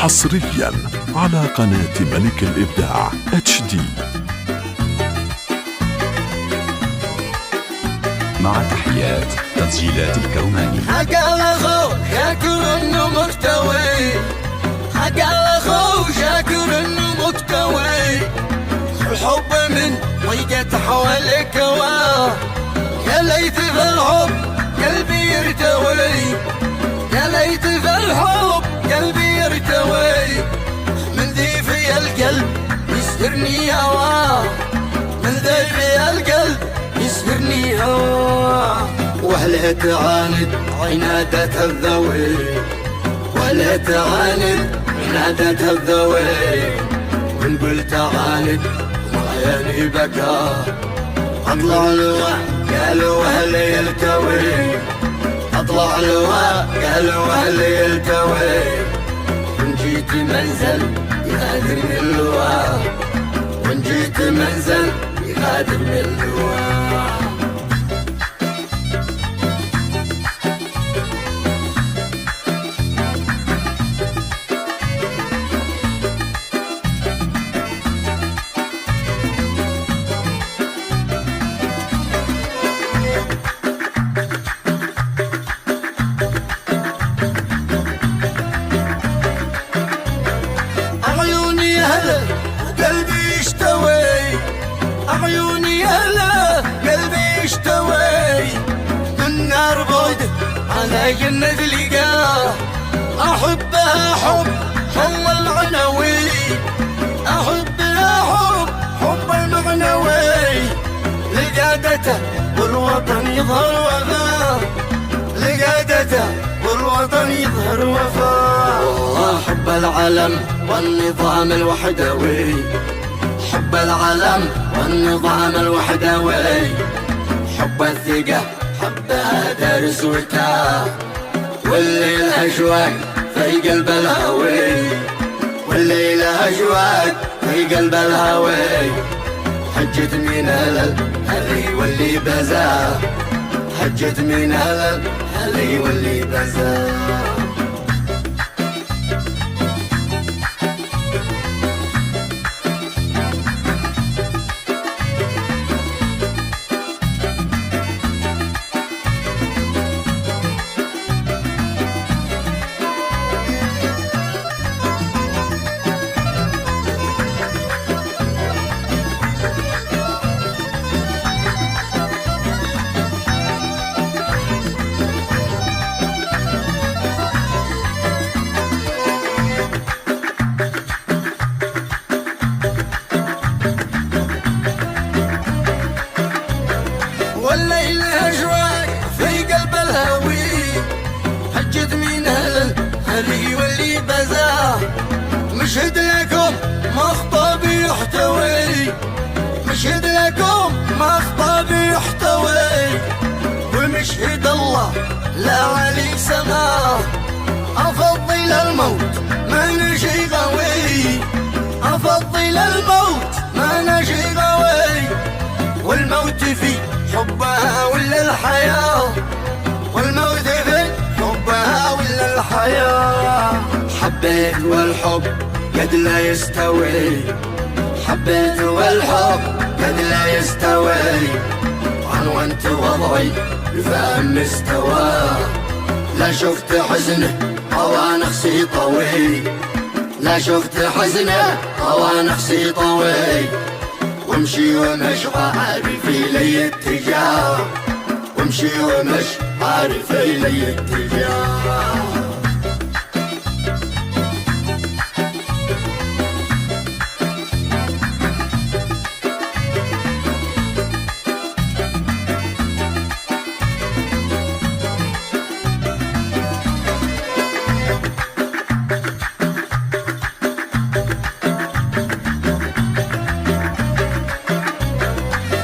حصريا على قناة ملك الإبداع HD. مع تحيات تسجيلات الكوماني. حق الاخو شاكر انه مكتوي، حق الاخو شاكر انه مكتوي، الحب من ضيقة حواليك يا ليت في الحب قلبي يرتوي، يا ليت في الحب قلبي يرتوي، من ذي في القلب يسهرني هواه، من ذي في القلب يسهرني هواه، وهلا تعاند عنادة الذوي، وهلا تعاند عنادة الذوي، ونقول تعاند وعياني بكى، اطلع لواء قالوا اهل يلتوي، اطلع لواء قالوا اهل يلتوي، وان جيت منزل يغادرني اللواء، وان جيت منزل يغادرني اللواء. قلبي يشتوي، عيوني هلا قلبي يشتوي، من نار بعد على جنة لقاه، أحبها حب المعنوي، أحبها حب المعنوي، لقادته والوطن يظهر وفاه، لقادته والوطن يظهر وفاه، والله حب العلم والنظام الوحدوي، حب العلم والنظام الوحدوي، حب الثقة حبها دارس وتاه، والليل أشواق في قلب الهوي، والليل أشواق في قلب الهوي، حجت من هلي واللي بزاه، حجت من هلي واللي بزاه. والليل أشواق في قلب الهوي، حجت من هلي واللي بزاه، مشهد لكم مخطب يحتوي، مشهد لكم مخطب يحتوي، ومشهد الله لا علي سماه، أفضل الموت ما نشي غوي، أفضل الموت ما نشي غوي، والموت في حبها ولا الحياة، والموت في حبها ولا الحياة، حبيت والحب قد لا يستوي، حبيت والحب قد لا يستوي، عنونت وضعي الفهم مستواه، لا شفت حزنه هوى نخسي طوي، لا شفت حزنه هوى نخسي طوي، وامشي ومش عارف لي اتجاه، وامشي ومش عارف لي اتجاه.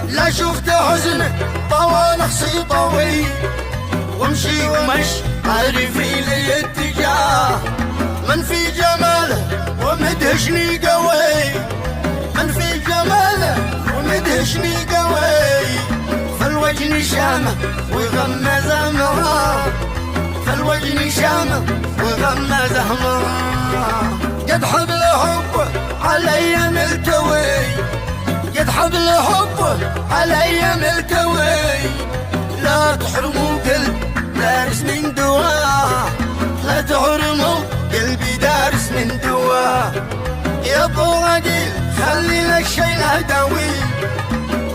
لا شفت حزن طوى نخسي طوي، وامشي ومش عارف لي اتجاه، من في جماله ومدهشني قوي، من في جماله ومدهشني قوي، فالوجه نشامه وغمز امراه، زوجني شامة وغمى زهمة قد حبل حبه علي ملتوي قد حبل حبه علي ملتوي لا تحرموا قلب دارس من دواه لا تحرموا قلبي دارس من دواه يا ابو عقيل خلي لك شي لا دوي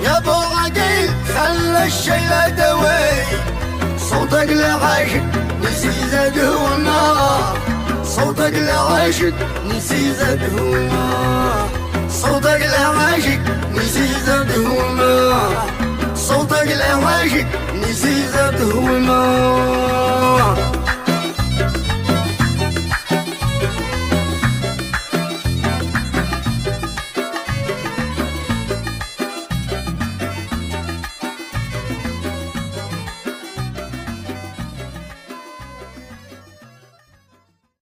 يا ابو عقيل خلي الشي لا دوي صوتك لعاشق نسي زاد هوما صوتك لعاشق نسي زاد هوما صوتك لعاشق نسي زاد هوما